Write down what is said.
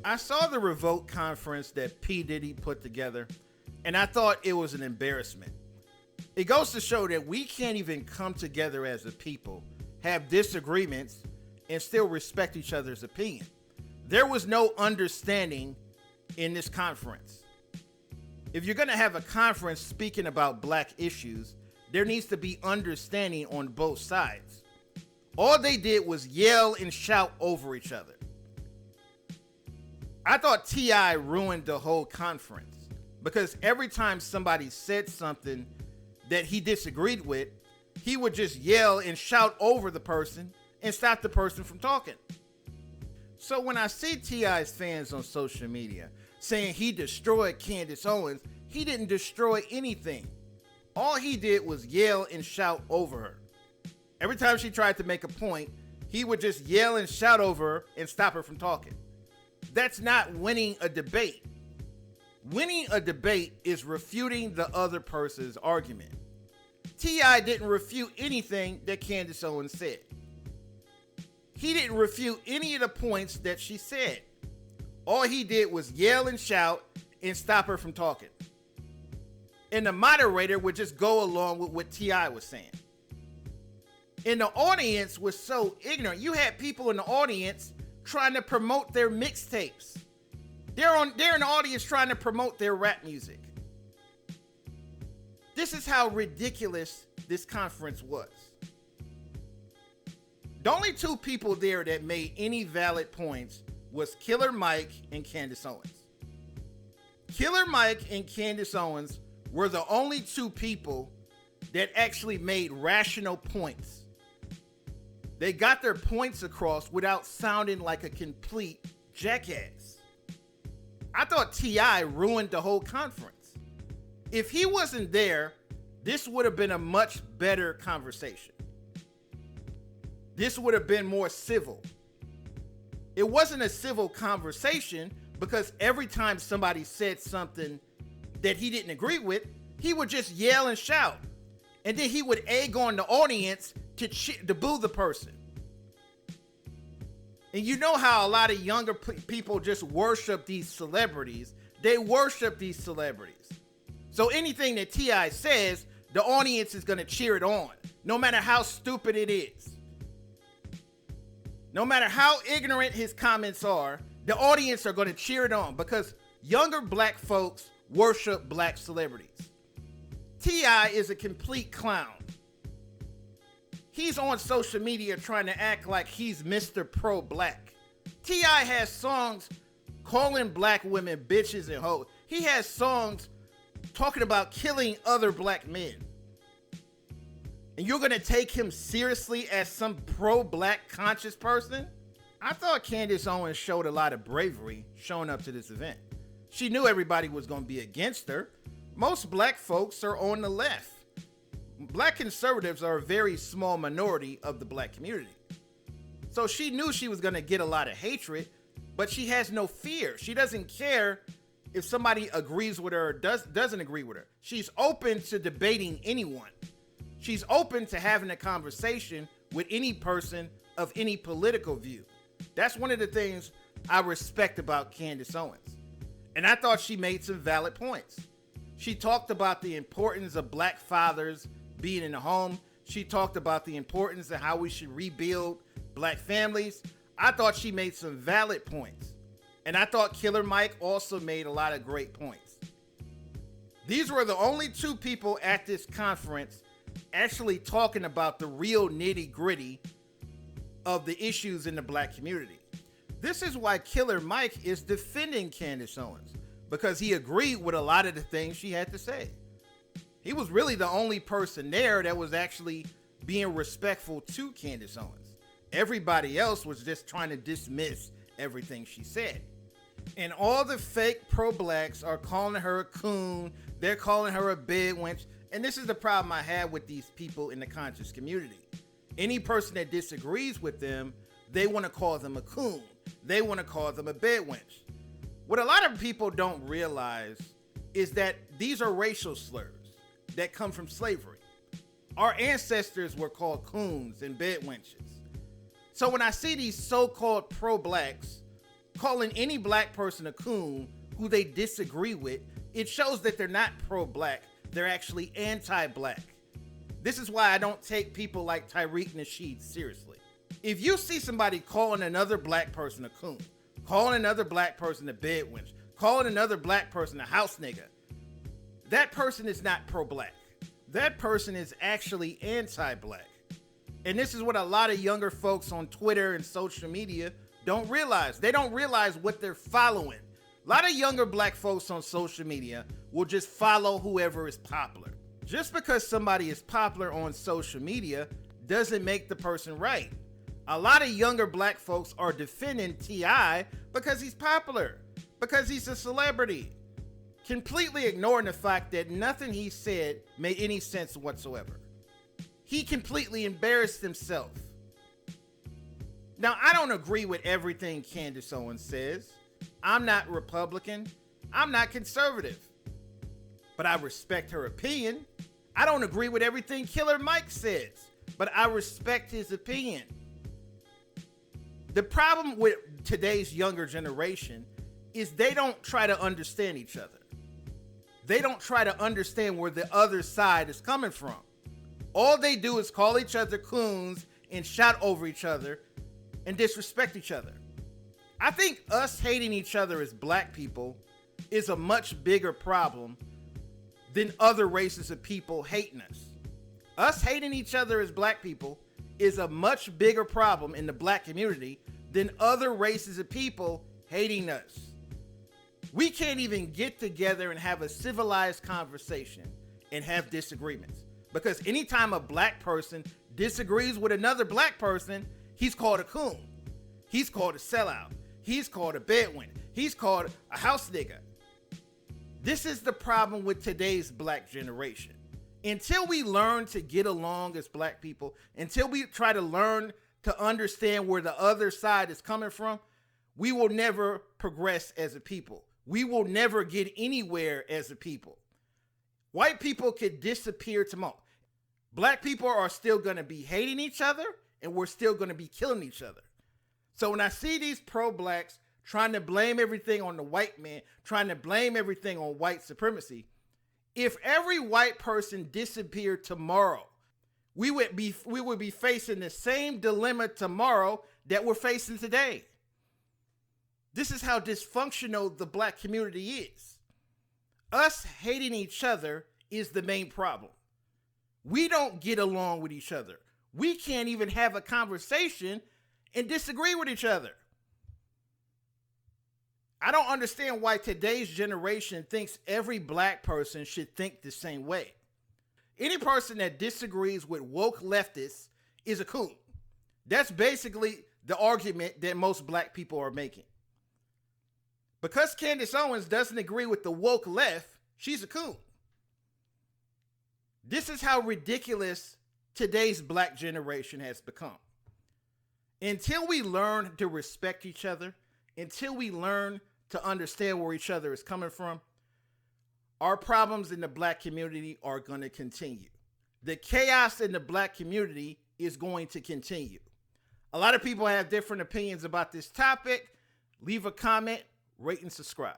I saw the Revolt conference that P. Diddy put together, and I thought it was an embarrassment. It goes to show that we can't even come together as a people, have disagreements, and still respect each other's opinion. There was no understanding in this conference. If you're going to have a conference speaking about black issues, there needs to be understanding on both sides. All they did was yell and shout over each other. I thought T.I. ruined the whole conference because every time somebody said something that he disagreed with, he would just yell and shout over the person and stop the person from talking. So when I see T.I.'s fans on social media saying he destroyed Candace Owens, he didn't destroy anything. All he did was yell and shout over her. Every time she tried to make a point, he would just yell and shout over her and stop her from talking. That's not winning a debate. Winning a debate is refuting the other person's argument. T.I. didn't refute anything that Candace Owens said. He didn't refute any of the points that she said. All he did was yell and shout and stop her from talking. And the moderator would just go along with what T.I. was saying. And the audience was so ignorant. You had people in the audience trying to promote their mixtapes. They're in the audience trying to promote their rap music. This is how ridiculous this conference was. The only two people there that made any valid points was Killer Mike and Candace Owens. Killer Mike and Candace Owens were the only two people that actually made rational points. They got their points across without sounding like a complete jackass. I thought T.I. ruined the whole conference. If he wasn't there, this would have been a much better conversation. This would have been more civil. It wasn't a civil conversation because every time somebody said something that he didn't agree with, he would just yell and shout. And then he would egg on the audience to boo the person. And you know how a lot of younger people just worship these celebrities. They worship these celebrities. So anything that T.I. says, the audience is going to cheer it on, no matter how stupid it is. No matter how ignorant his comments are, the audience are going to cheer it on because younger black folks worship black celebrities. T.I. is a complete clown. He's on social media trying to act like he's Mr. Pro-Black. T.I. has songs calling black women bitches and hoes. He has songs talking about killing other black men. And you're going to take him seriously as some pro-black conscious person? I thought Candace Owens showed a lot of bravery showing up to this event. She knew everybody was going to be against her. Most black folks are on the left. Black conservatives are a very small minority of the black community. So she knew she was going to get a lot of hatred, but she has no fear. She doesn't care if somebody agrees with her or doesn't agree with her. She's open to debating anyone. She's open to having a conversation with any person of any political view. That's one of the things I respect about Candace Owens. And I thought she made some valid points. She talked about the importance of black fathers being in the home. She talked about the importance of how we should rebuild black families. I thought she made some valid points. And I thought Killer Mike also made a lot of great points. These were the only two people at this conference actually talking about the real nitty-gritty of the issues in the black community. This is why Killer Mike is defending Candace Owens, because he agreed with a lot of the things she had to say. He was really the only person there that was actually being respectful to Candace Owens. Everybody else was just trying to dismiss everything she said. And all the fake pro-blacks are calling her a coon. They're calling her a big wench. And this is the problem I have with these people in the conscious community. Any person that disagrees with them, they want to call them a coon. They want to call them a bedwench. What a lot of people don't realize is that these are racial slurs that come from slavery. Our ancestors were called coons and bedwenches. So when I see these so-called pro-blacks calling any black person a coon who they disagree with, it shows that they're not pro-black. They're actually anti-black. This is why I don't take people like Tariq Nasheed seriously. If you see somebody calling another black person a coon, calling another black person a bedwench, calling another black person a house nigga, that person is not pro-black. That person is actually anti-black. And this is what a lot of younger folks on Twitter and social media don't realize. They don't realize what they're following. A lot of younger black folks on social media will just follow whoever is popular. Just because somebody is popular on social media doesn't make the person right. A lot of younger black folks are defending T.I. because he's popular, because he's a celebrity, completely ignoring the fact that nothing he said made any sense whatsoever. He completely embarrassed himself. Now, I don't agree with everything Candace Owens says. I'm not Republican. I'm not conservative. But I respect her opinion. I don't agree with everything Killer Mike says, but I respect his opinion. The problem with today's younger generation is they don't try to understand each other. They don't try to understand where the other side is coming from. All they do is call each other coons and shout over each other and disrespect each other. I think us hating each other as black people is a much bigger problem than other races of people hating us. Us hating each other as black people is a much bigger problem in the black community than other races of people hating us. We can't even get together and have a civilized conversation and have disagreements. Because anytime a black person disagrees with another black person, he's called a coon. He's called a sellout. He's called a bedouin. He's called a house nigga. This is the problem with today's black generation. Until we learn to get along as black people, until we try to learn to understand where the other side is coming from, we will never progress as a people. We will never get anywhere as a people. White people could disappear tomorrow. Black people are still going to be hating each other, and we're still going to be killing each other. So when I see these pro-blacks trying to blame everything on the white man, trying to blame everything on white supremacy, if every white person disappeared tomorrow, we would be facing the same dilemma tomorrow that we're facing today. This is how dysfunctional the black community is. Us hating each other is the main problem. We don't get along with each other. We can't even have a conversation and disagree with each other. I don't understand why today's generation thinks every black person should think the same way. Any person that disagrees with woke leftists is a coon. That's basically the argument that most black people are making. Because Candace Owens doesn't agree with the woke left, she's a coon. This is how ridiculous today's black generation has become. Until we learn to respect each other, until we learn to understand where each other is coming from, our problems in the black community are going to continue. The chaos in the black community is going to continue. A lot of people have different opinions about this topic. Leave a comment, rate, and subscribe.